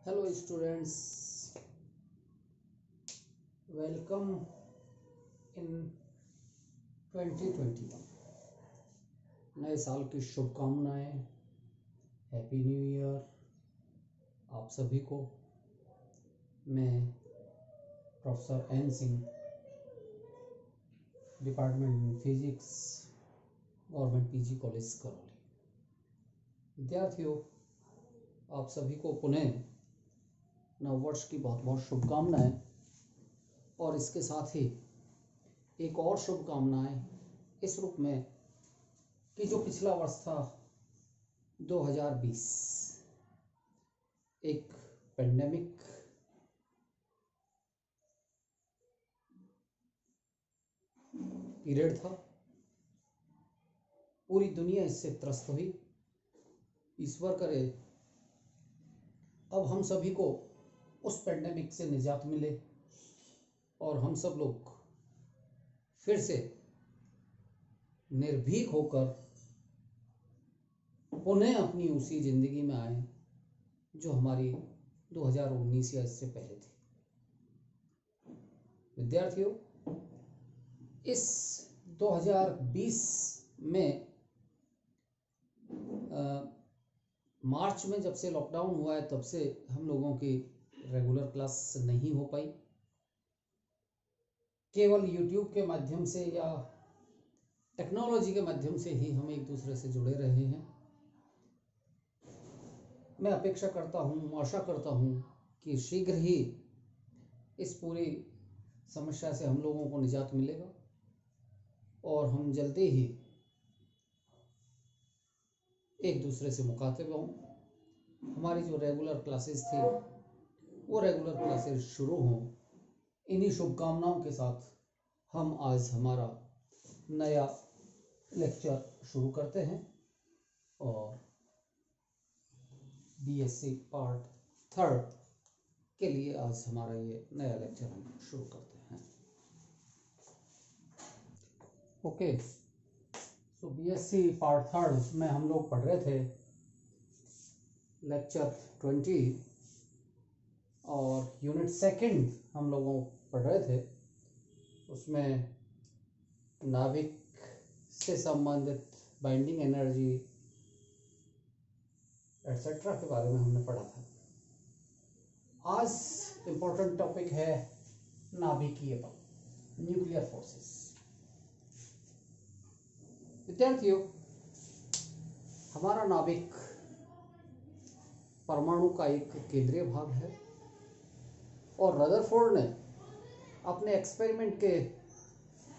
Hello students, welcome in 2021। नए साल की शुभकामनाएं, हैप्पी न्यू ईयर आप सभी को। मैं professor N Singh, department in physics, government PG college Karauli. विद्यार्थियों, आप सभी को पुनः नववर्ष की बहुत बहुत शुभकामनाएं। और इसके साथ ही एक और शुभकामनाएं इस रूप में कि जो पिछला वर्ष था 2020 एक पेंडेमिक पीरियड था, पूरी दुनिया इससे त्रस्त हुई। ईश्वर करे अब हम सभी को उस पेंडेमिक से निजात मिले और हम सब लोग फिर से निर्भीक होकर पुनः अपनी उसी जिंदगी में आए जो हमारी 2019 या इससे पहले थी। विद्यार्थियों, इस 2020 में मार्च में जब से लॉकडाउन हुआ है तब से हम लोगों की रेगुलर क्लास नहीं हो पाई। केवल यूट्यूब के माध्यम से या टेक्नोलॉजी के माध्यम से ही हम एक दूसरे से जुड़े रहे हैं। मैं अपेक्षा करता हूँ, आशा करता हूँ कि शीघ्र ही इस पूरी समस्या से हम लोगों को निजात मिलेगा और हम जल्दी ही एक दूसरे से मुखातिब हों। हमारी जो रेगुलर क्लासेस थी वो रेगुलर क्लासेस शुरू हों। इन्हीं शुभकामनाओं के साथ हम आज हमारा नया लेक्चर शुरू करते हैं और बीएससी पार्ट 3 के लिए आज हमारा ये नया लेक्चर हम शुरू करते हैं। ओके, तो बीएससी पार्ट 3 में हम लोग पढ़ रहे थे लेक्चर 20 और यूनिट 2 हम लोगों पढ़ रहे थे। उसमें नाभिक से संबंधित बाइंडिंग एनर्जी एटसेट्रा के बारे में हमने पढ़ा था। आज इम्पोर्टेंट टॉपिक है नाभिकीय बल, न्यूक्लियर फोर्सेस। विद्यार्थियों, हमारा नाभिक परमाणु का एक केंद्रीय भाग है और रदरफोर्ड ने अपने एक्सपेरिमेंट के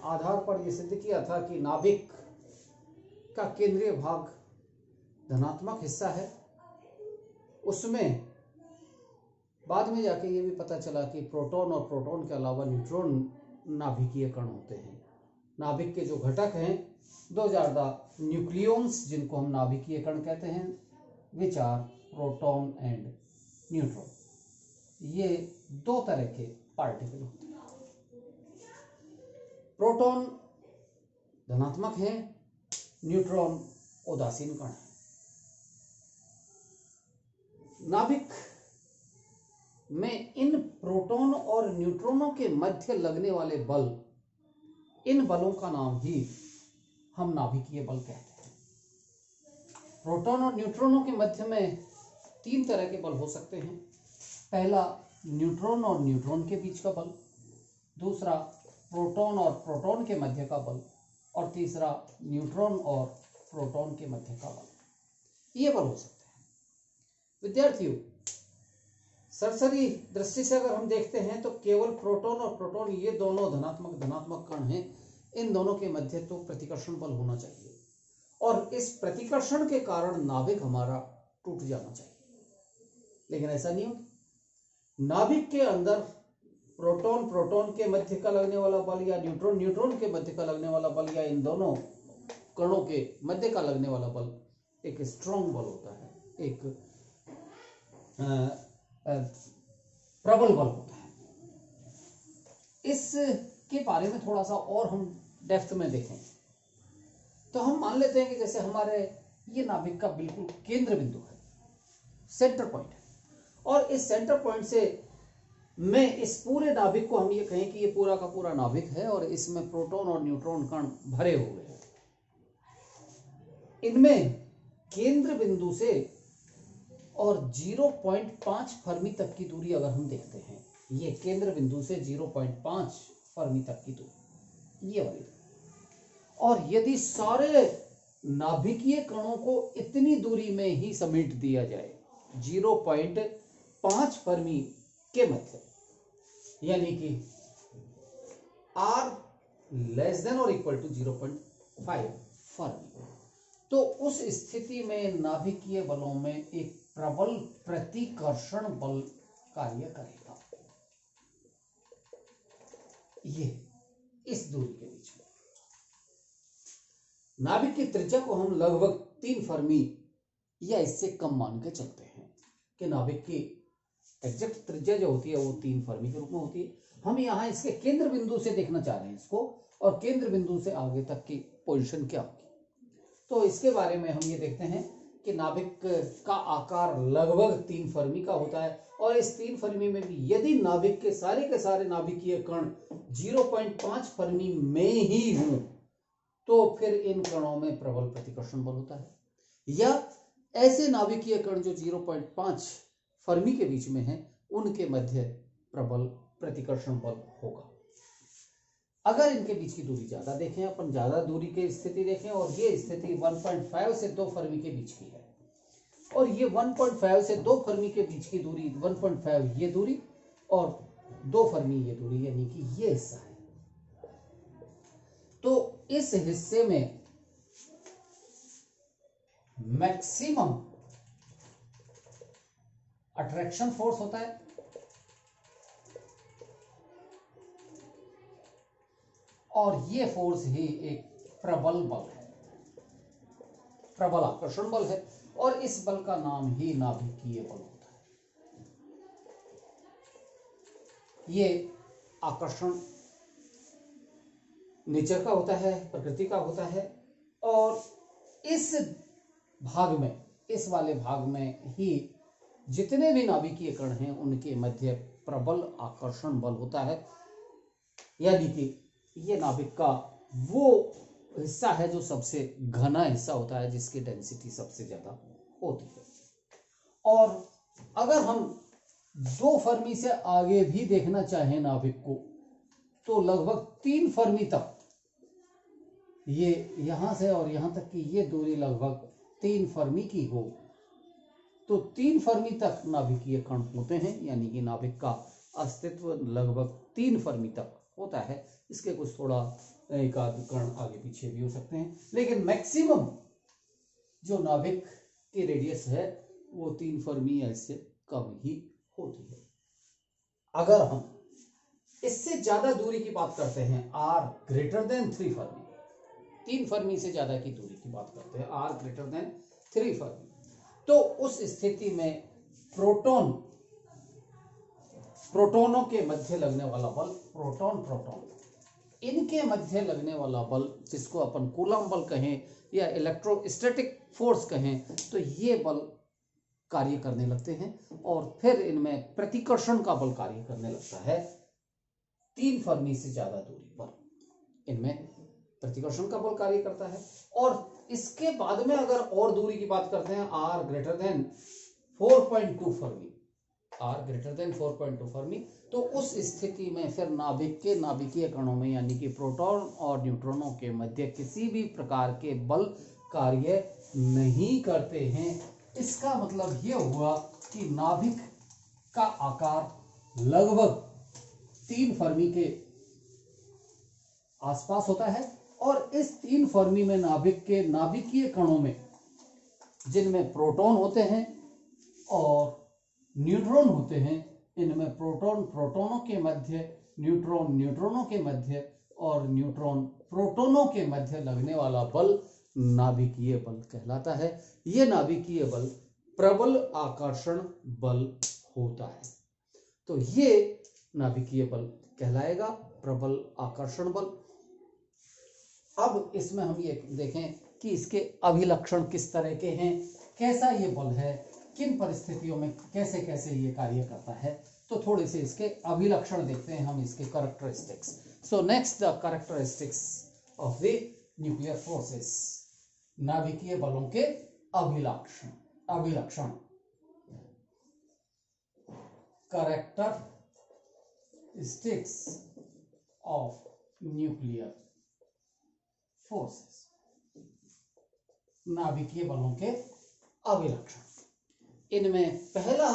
आधार पर यह सिद्ध किया था कि नाभिक का केंद्रीय भाग धनात्मक हिस्सा है। उसमें बाद में जाके ये भी पता चला कि प्रोटॉन और प्रोटॉन के अलावा न्यूट्रॉन नाभिकीय कण होते हैं। नाभिक के जो घटक हैं, दो ज्यादा न्यूक्लियॉन्स जिनको हम नाभिकीय कण कहते हैं, which are proton and neutron. ये दो तरह के पार्टिकल होते हैं। प्रोटॉन धनात्मक है, न्यूट्रॉन उदासीन कण है। नाभिक में इन प्रोटॉन और न्यूट्रॉनों के मध्य लगने वाले बल, इन बलों का नाम ही हम नाभिकीय बल कहते हैं। प्रोटॉन और न्यूट्रॉनों के मध्य में 3 तरह के बल हो सकते हैं। पहला, न्यूट्रॉन और न्यूट्रॉन के बीच का बल। दूसरा, प्रोटॉन और प्रोटॉन के मध्य का बल। और तीसरा, न्यूट्रॉन और प्रोटॉन के मध्य का बल। ये बल हो सकते हैं। विद्यार्थियों, सरसरी दृष्टि से अगर हम देखते हैं तो केवल प्रोटॉन और प्रोटॉन, ये दोनों धनात्मक कण हैं। इन दोनों के मध्य तो प्रतिकर्षण बल होना चाहिए और इस प्रतिकर्षण के कारण नाभिक हमारा टूट जाना चाहिए, लेकिन ऐसा नहीं होता। नाभिक के अंदर प्रोटॉन प्रोटॉन के मध्य का लगने वाला बल या न्यूट्रॉन न्यूट्रॉन के मध्य का लगने वाला बल या इन दोनों कणों के मध्य का लगने वाला बल एक स्ट्रॉन्ग बल होता है, एक प्रबल बल होता है। इसके बारे में थोड़ा सा और हम डेप्थ में देखें तो हम मान लेते हैं कि जैसे हमारे ये नाभिक का बिल्कुल केंद्र बिंदु है, सेंटर पॉइंट है, और इस सेंटर पॉइंट से में इस पूरे नाभिक को हम ये कहें कि ये पूरा का पूरा नाभिक है और इसमें प्रोटॉन और न्यूट्रॉन कण भरे हुए हैं। इनमें केंद्र बिंदु से और 0.5 फर्मी तक की दूरी अगर हम देखते हैं, ये केंद्र बिंदु से 0.5 फर्मी तक की दूरी, ये वाली, और यदि सारे नाभिकीय कणों को इतनी दूरी में ही समेट दिया जाए 0.5 फर्मी के मध्य, यानी कि r लेस देन और इक्वल टू 0.5 फर्मी, तो उस स्थिति में नाभिकीय बलों में एक प्रबल प्रतिकर्षण बल कार्य करेगा। ये इस दूरी के बीच में नाभिक की त्रिज्या को हम लगभग 3 फर्मी या इससे कम मान के चलते हैं कि नाभिक की एग्जैक्ट त्रिज्या जो होती है वो 3 फर्मी के रूप में होती है। हम यहाँ इसके केंद्र बिंदु से देखना चाह रहे हैं इसको, और केंद्र बिंदु से आगे तक की पोजीशन क्या होगी। तो इसके बारे में हम ये देखते हैं कि नाभिक का आकार लगभग 3 फर्मी का होता है, और इस 3 फर्मी में भी यदि नाभिक के सारे नाभिकीय कण 0.5 फर्मी में ही हों तो फिर इन कणों में प्रबल प्रतिकर्षण बल होता है, या ऐसे नाभिकीय कण जो 0.5 फर्मी के बीच में हैं उनके मध्य प्रबल प्रतिकर्षण बल होगा। अगर इनके बीच की दूरी ज्यादा देखें, अपन ज्यादा दूरी की स्थिति देखें, और ये स्थिति 1.5 से 2 फर्मी के बीच की है, और ये 1.5 से 2 फर्मी के बीच की दूरी 1.5 ये दूरी और 2 फर्मी ये दूरी, यानी कि ये हिस्सा है। तो इस हिस्से में मैक्सिमम अट्रैक्शन फोर्स होता है, और ये फोर्स ही एक प्रबल बल है, प्रबल आकर्षण बल है, और इस बल का नाम ही नाभिकीय बल होता है। ये आकर्षण नेचर का होता है, प्रकृति का होता है, और इस भाग में, इस वाले भाग में ही जितने भी नाभिकीय कण हैं उनके मध्य प्रबल आकर्षण बल होता है, यानी कि ये नाभिक का वो हिस्सा है जो सबसे घना हिस्सा होता है, जिसकी डेंसिटी सबसे ज्यादा होती है। और अगर हम 2 फर्मी से आगे भी देखना चाहें नाभिक को, तो लगभग 3 फर्मी तक, ये यहां से और यहां तक की ये दूरी लगभग 3 फर्मी की हो, तो 3 फर्मी तक नाभिकीय कण होते हैं, यानी कि नाभिक का अस्तित्व लगभग 3 फर्मी तक होता है। इसके कुछ थोड़ा एक आध कण आगे पीछे भी हो सकते हैं, लेकिन मैक्सिमम जो नाभिक की रेडियस है वो 3 फर्मी या इससे कम ही होती है। अगर हम इससे ज्यादा दूरी की बात करते हैं, r greater than 3 Fermi, 3 Fermi से ज्यादा की दूरी की बात करते हैं, r ग्रेटर देन 3 फर्मी, तो उस स्थिति में प्रोटोनों के मध्य लगने वाला बल, प्रोटॉन इनके मध्य लगने वाला बल, जिसको अपन कूलम बल कहें या इलेक्ट्रोस्टैटिक फोर्स कहें, तो ये बल कार्य करने लगते हैं, और फिर इनमें प्रतिकर्षण का बल कार्य करने लगता है। 3 फर्मी से ज्यादा दूरी पर इनमें प्रतिकर्षण का बल कार्य करता है, और इसके बाद में अगर और दूरी की बात करते हैं, r greater than 4.2 Fermi, r greater than 4.2 Fermi, तो उस स्थिति में फिर नाभिक के नाभिकीय कणों में, यानी कि प्रोटॉन और न्यूट्रॉनों के मध्य किसी भी प्रकार के बल कार्य नहीं करते हैं। इसका मतलब यह हुआ कि नाभिक का आकार लगभग 3 फर्मी के आसपास होता है, और इस 3 फर्मी में नाभिक के नाभिकीय कणों में, जिनमें प्रोटॉन होते हैं और न्यूट्रॉन होते हैं, इनमें प्रोटॉनों के मध्य, न्यूट्रॉनों के मध्य और न्यूट्रॉन प्रोटॉनों के मध्य लगने वाला बल नाभिकीय बल कहलाता है। यह नाभिकीय बल प्रबल आकर्षण बल होता है। तो ये नाभिकीय बल कहलाएगा, प्रबल आकर्षण बल। अब इसमें हम ये देखें कि इसके अभिलक्षण किस तरह के हैं, कैसा ये बल है। किन परिस्थितियों में कैसे कैसे ये कार्य करता है, तो थोड़े से इसके अभिलक्षण देखते हैं हम, इसके characteristics. So next the characteristics of the nuclear forces, नाभिकीय बलों के अभिलक्षण कैरेक्टरिस्टिक्स ऑफ न्यूक्लियर फोर्सेस, नाभिकीय बलों के अभिलक्षण। इनमें पहला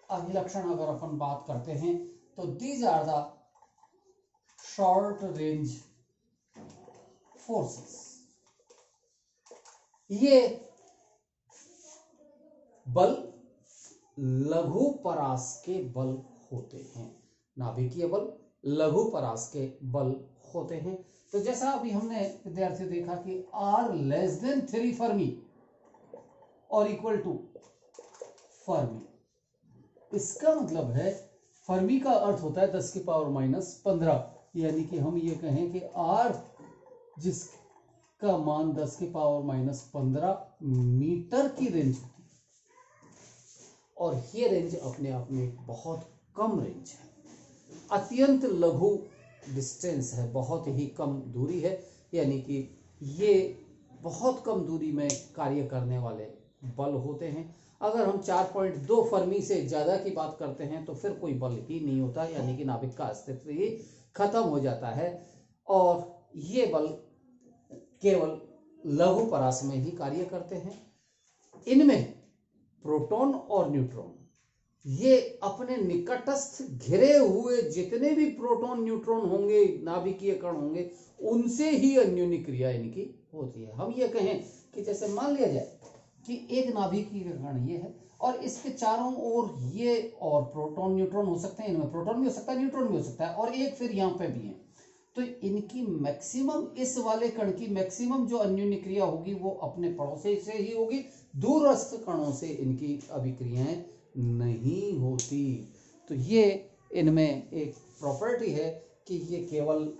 अभिलक्षण अगर अपन बात करते हैं तो these are the short range forces. ये बल लघु परास के बल होते हैं, नाभिकीय बल लघु परास के बल होते हैं। तो जैसा अभी हमने विद्यार्थी देखा कि आर लेस देन 3 फर्मी और इक्वल टू फर्मी, इसका मतलब है फर्मी का अर्थ होता है 10 की पावर -15, यानी कि हम ये कहें कि आर जिसका मान 10 की पावर -15 मीटर की रेंज होती है, और ये रेंज अपने आप में बहुत कम रेंज है, अत्यंत लघु डिस्टेंस है, बहुत ही कम दूरी है, यानी कि ये बहुत कम दूरी में कार्य करने वाले बल होते हैं। अगर हम 4.2 फर्मी से ज्यादा की बात करते हैं तो फिर कोई बल ही नहीं होता, यानी कि नाभिक का अस्तित्व ही खत्म हो जाता है, और ये बल केवल लघु परास में ही कार्य करते हैं। इनमें प्रोटॉन और न्यूट्रॉन, ये अपने निकटस्थ घिरे हुए जितने भी प्रोटॉन न्यूट्रॉन होंगे, नाभिकीय कण होंगे, उनसे ही अन्योन्य क्रिया इनकी होती है। हम ये कहें कि जैसे मान लिया जाए कि एक नाभिकीय कण ये है और इसके चारों ओर ये और प्रोटॉन न्यूट्रॉन हो सकते हैं, इनमें प्रोटॉन भी हो सकता है, न्यूट्रॉन भी हो सकता है, और एक फिर यहाँ पे भी है, तो इनकी मैक्सिमम, इस वाले कण की मैक्सिमम जो अन्योन्य क्रिया होगी वो अपने पड़ोसी से ही होगी, दूरस्थ कणों से इनकी अभिक्रियाएं नहीं होती। तो ये इनमें एक प्रॉपर्टी है कि ये केवल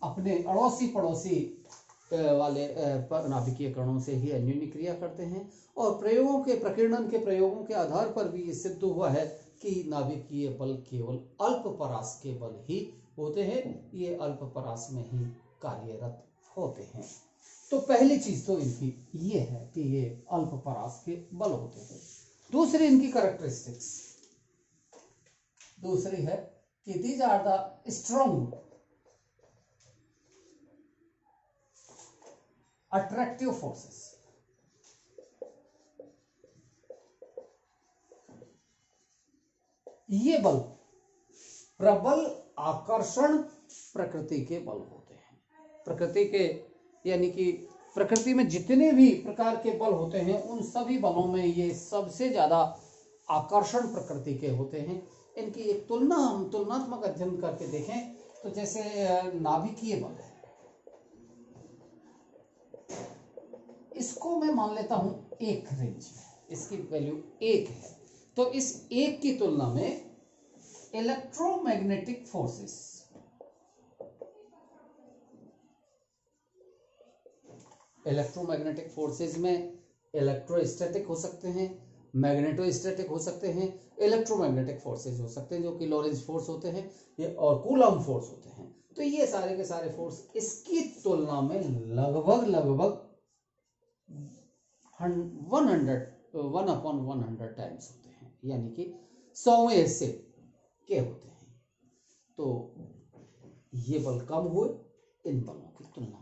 अपने अड़ोसी पड़ोसी वाले नाभिकीय कणों से ही अन्योन्य क्रिया करते हैं, और प्रयोगों के, प्रकीर्णन के प्रयोगों के आधार पर भी ये सिद्ध हुआ है कि नाभिकीय बल केवल अल्प परास के बल ही होते हैं, ये अल्प परास में ही कार्यरत होते हैं। तो पहली चीज तो इनकी ये है कि ये अल्प परास के बल होते हैं। दूसरी इनकी कैरेक्टरिस्टिक्स, दूसरी है कि these are the strong attractive forces. ये बल प्रबल आकर्षण प्रकृति के बल होते हैं। प्रकृति के, यानी कि प्रकृति में जितने भी प्रकार के बल होते हैं उन सभी बलों में ये सबसे ज्यादा आकर्षण प्रकृति के होते हैं। इनकी एक तुलना हम तुलनात्मक अध्ययन करके देखें तो जैसे नाभिकीय बल है, इसको मैं मान लेता हूं 1 रेंज में, इसकी वैल्यू 1 है, तो इस 1 की तुलना में इलेक्ट्रोमैग्नेटिक फोर्सेस, इलेक्ट्रोमैग्नेटिक फोर्सेस में इलेक्ट्रोस्टैटिक हो सकते हैं, मैग्नेटोस्टैटिक हो सकते हैं, इलेक्ट्रोमैग्नेटिक फोर्सेस हो सकते हैं जो कि लॉरेंज फोर्स होते हैं ये, और कूलॉम फोर्स होते हैं। तो ये सारे के सारे फोर्स इसकी तुलना में लगभग 1/100 टाइम्स होते हैं, यानी कि 100वें हिस्से के होते हैं। तो ये बल कम हुए इन बलों की तुलना में।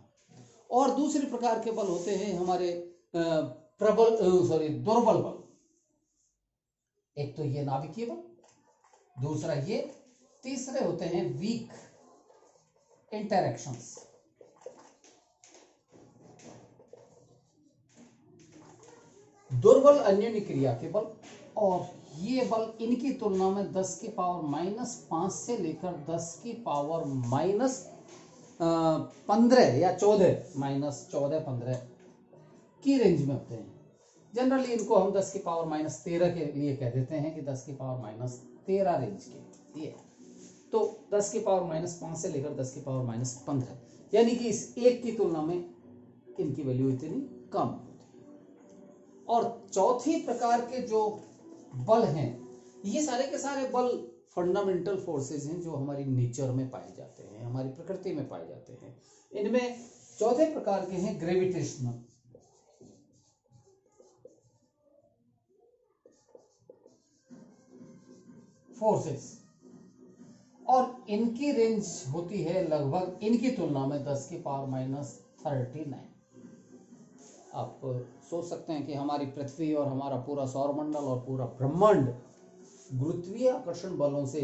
और दूसरे प्रकार के बल होते हैं हमारे दुर्बल बल। एक तो ये नाभिकीय बल, दूसरा ये, तीसरे होते हैं वीक इंटरैक्शंस। दुर्बल अन्योन्य क्रिया के बल, और ये बल इनकी तुलना में 10 की पावर -5 से लेकर 10 की पावर -15 या 14 की रेंज में होते हैं। जनरली इनको हम 10 की पावर -13 के लिए कह देते हैं कि 10 की पावर -13 रेंज के ये। तो 10 की पावर -5 से लेकर 10 की पावर -15, यानी कि इस 1 की तुलना में इनकी वैल्यू इतनी कम होती है। और चौथी प्रकार के जो बल हैं, ये सारे के सारे बल फंडामेंटल फोर्सेस हैं जो हमारी नेचर में पाए जाते हैं, हमारी प्रकृति में पाए जाते हैं। इनमें चौथे प्रकार के हैं ग्रेविटेशनल, फोर्सेस, और इनकी रेंज होती है लगभग इनकी तुलना में 10 की पावर -39। आप सोच सकते हैं कि हमारी पृथ्वी और हमारा पूरा सौरमंडल और पूरा ब्रह्मांड गुरुत्वीय आकर्षण बलों से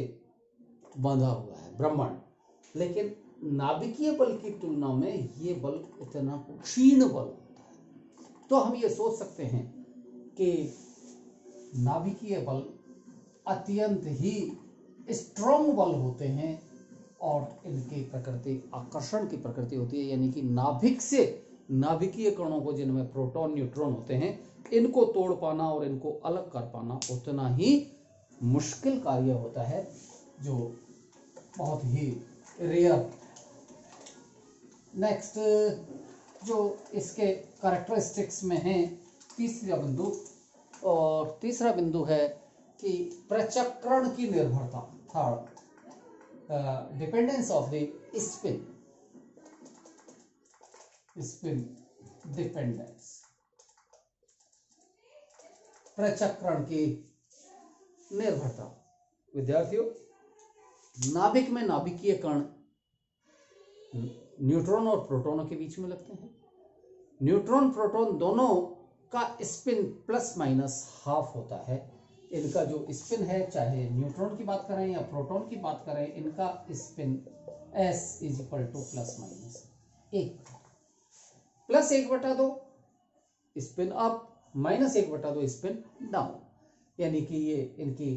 बंधा हुआ है, ब्रह्मांड, लेकिन नाभिकीय बल की तुलना में ये बल इतना क्षीण बल होता है। तो हम ये सोच सकते हैं कि नाभिकीय बल अत्यंत ही स्ट्रॉन्ग बल होते हैं और इनकी प्रकृति आकर्षण की प्रकृति होती है, यानी कि नाभिक से नाभिकीय कणों को, जिनमें प्रोटॉन न्यूट्रॉन होते हैं, इनको तोड़ पाना और इनको अलग कर पाना उतना ही मुश्किल कार्य होता है, जो बहुत ही रेयर। नेक्स्ट जो इसके कैरेक्टरिस्टिक्स में है तीसरा बिंदु, और तीसरा बिंदु है कि प्रचक्रण की निर्भरता, third dependence of the spin, spin dependence, प्रचक्रण की निर्भरता। विद्यार्थियों, नाभिक में नाभिकीय कण न्यूट्रॉन और प्रोटॉनों के बीच में लगते हैं। न्यूट्रॉन प्रोटॉन दोनों का स्पिन ± होता है। इनका जो स्पिन है, चाहे न्यूट्रॉन की बात करें या प्रोटॉन की बात करें, इनका spin s = ±1, +1/2 spin up, -1/2 spin down, यानी कि ये इनकी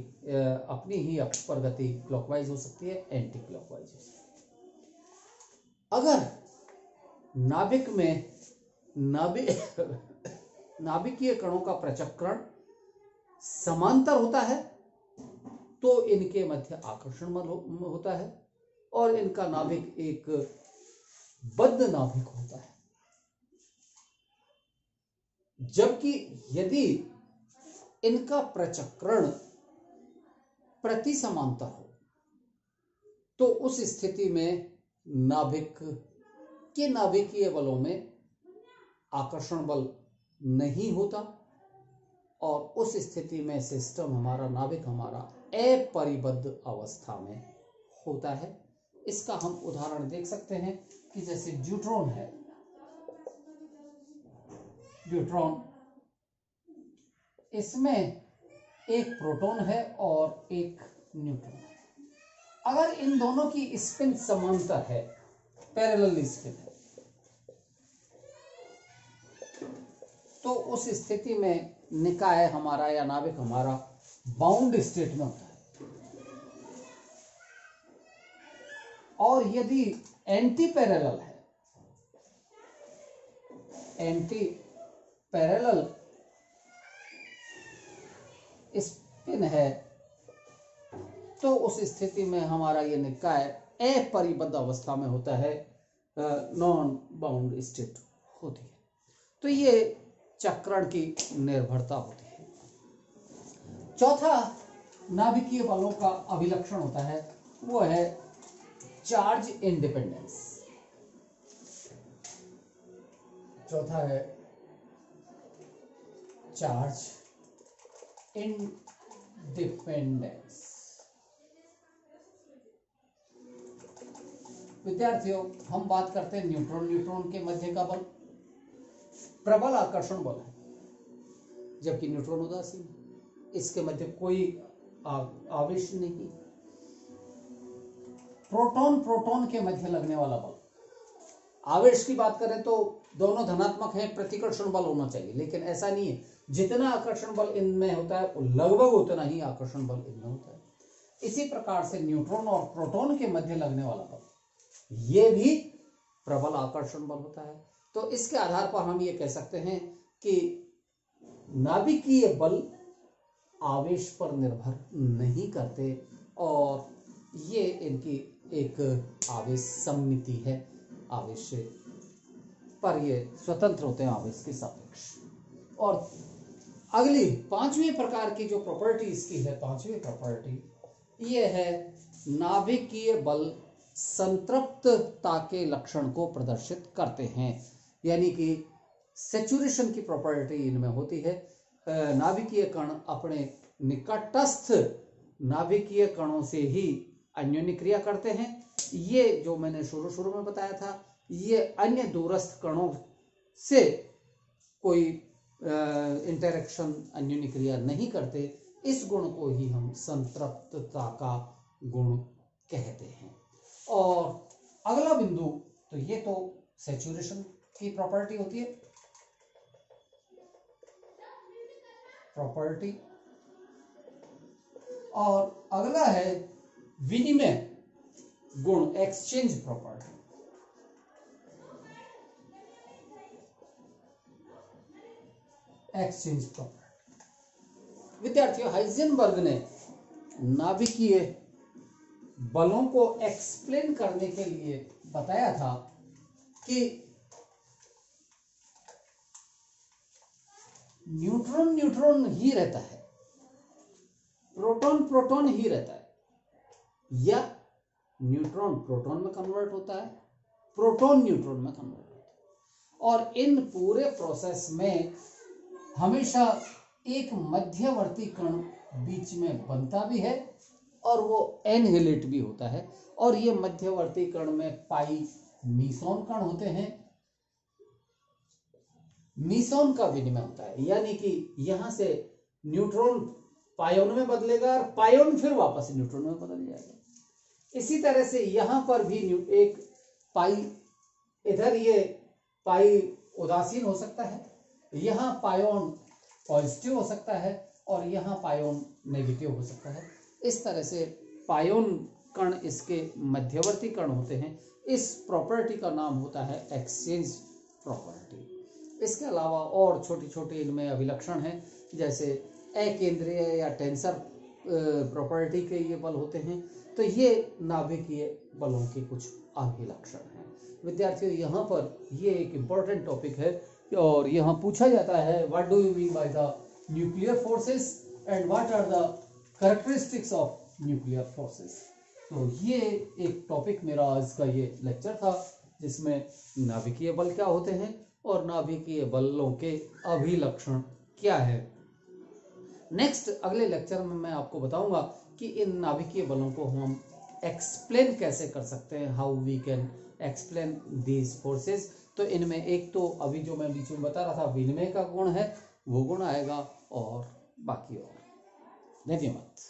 अपनी ही अक्ष पर गति क्लॉकवाइज हो सकती है, एंटी क्लॉकवाइज हो सकती है। अगर नाभिक में नाभिकीय कणों का प्रचक्रण समांतर होता है तो इनके मध्य आकर्षण बल होता है और इनका नाभिक एक बद्ध नाभिक होता है। जबकि यदि इनका प्रचक्रण प्रति समांतर हो तो उस स्थिति में नाभिक के नाभिकीय बलों में आकर्षण बल नहीं होता और उस स्थिति में सिस्टम हमारा, नाभिक हमारा अपरिबद्ध अवस्था में होता है। इसका हम उदाहरण देख सकते हैं कि जैसे ड्यूट्रॉन है, ड्यूट्रॉन, इसमें एक प्रोटॉन है और एक न्यूट्रॉन है। अगर इन दोनों की स्पिन समांतर है, पैरेलल स्पिन है, तो उस स्थिति में निकाय हमारा या नाभिक हमारा बाउंड स्टेट में होता है। और यदि एंटी पैरेलल है, एंटी पैरेलल स्पिन है, तो उस स्थिति में हमारा ये निकाय अपरिबद्ध अवस्था में होता है, नॉन बाउंड स्टेट होती है। तो ये चक्रण की निर्भरता होती है। चौथा नाभिकीय बलों का अभिलक्षण होता है, वो है चार्ज इंडिपेंडेंस। चौथा है चार्ज इंडिपेंडेंस। विद्यार्थियों, हम बात करते हैं न्यूट्रॉन, न्यूट्रॉन के मध्य का बल प्रबल आकर्षण बल है, जबकि न्यूट्रॉन उदासीन है, इसके मध्य कोई आवेश नहीं। प्रोटॉन, प्रोटॉन के मध्य लगने वाला बल, आवेश की बात करें तो दोनों धनात्मक हैं, प्रतिकर्षण बल होना चाहिए, लेकिन ऐसा नहीं है। जितना आकर्षण बल इनमें होता है लगभग उतना ही आकर्षण बल इनमें होता है। इसी प्रकार से न्यूट्रॉन और प्रोटॉन के मध्य लगने वाला बल, ये भी प्रबल आकर्षण बल होता है। तो इसके आधार पर हम ये कह सकते हैं कि नाभिकीय बल आवेश पर निर्भर नहीं करते और ये इनकी एक आवेश सममिति है, आवेश पर ये स्वतंत्र होते हैं आवेश के सापेक्ष। और अगली पांचवी प्रकार की जो प्रॉपर्टी इसकी है, पांचवी प्रॉपर्टी ये है नाभिकीय बल संतृप्तता के लक्षण को प्रदर्शित करते हैं। यानी कि सैचुरेशन की प्रॉपर्टी इनमें होती है। नाभिकीय कण अपने निकटस्थ नाभिकीय कणों से ही अन्योन्य क्रिया करते हैं। ये जो मैंने शुरू में बताया था, ये अन्य दूरस्थ कणों से कोई इंटरेक्शन अन्योन्य क्रिया नहीं करते। इस गुण को ही हम संतृप्तता का गुण कहते हैं। और अगला बिंदु, तो ये तो सैचुरेशन की प्रॉपर्टी होती है, प्रॉपर्टी। और अगला है विनिमय गुण, एक्सचेंज प्रॉपर्टी। Exchange property. विद्यार्थियों, हाइजेनबर्ग ने नाभिकीय बलों को एक्सप्लेन करने के लिए बताया था कि न्यूट्रॉन न्यूट्रॉन ही रहता है, प्रोटॉन प्रोटॉन ही रहता है, या न्यूट्रॉन प्रोटॉन में कन्वर्ट होता है, प्रोटॉन न्यूट्रॉन में कन्वर्ट होता है। और इन पूरे प्रोसेस में हमेशा एक मध्यवर्ती कण बीच में बनता भी है और वो एनहिलेट भी होता है। और ये मध्यवर्ती कण में पाई मीसोन कण होते हैं। मीसोन का विनिमय होता है, यानी कि यहां से न्यूट्रॉन पायोन में बदलेगा और पायोन फिर वापस न्यूट्रॉन में बदल जाएगा। इसी तरह से यहां पर भी एक पाई, इधर ये पाई उदासीन हो सकता है, यहां पायोन पॉजिटिव हो सकता है और यहां पायोन नेगेटिव हो सकता है। इस तरह से पायोन कण इसके मध्यवर्ती कण होते हैं। इस प्रॉपर्टी का नाम होता है एक्सचेंज प्रॉपर्टी। इसके अलावा और छोटी छोटी इनमें अभिलक्षण हैं, जैसे अकेंद्रीय या टेंसर प्रॉपर्टी के ये बल होते हैं। तो ये नाभिकीय बलों के कुछ अभिलक्षण हैं। विद्यार्थियों, यहाँ पर ये एक इम्पोर्टेंट टॉपिक है और यहाँ पूछा जाता है, what do you mean by the nuclear forces and what are the characteristics of nuclear forces. तो ये एक टॉपिक मेरा आज का ये लेक्चर था, जिसमें नाभिकीय बल क्या होते हैं और नाभिकीय बलों के अभिलक्षण क्या है। नेक्स्ट अगले लेक्चर में मैं आपको बताऊंगा कि इन नाभिकीय बलों को हम एक्सप्लेन कैसे कर सकते हैं, how we can explain these forces. तो इनमें एक तो अभी जो मैं बीच में बता रहा था विनिमय का गुण है, वो गुण आएगा, और बाकी और। धन्यवाद।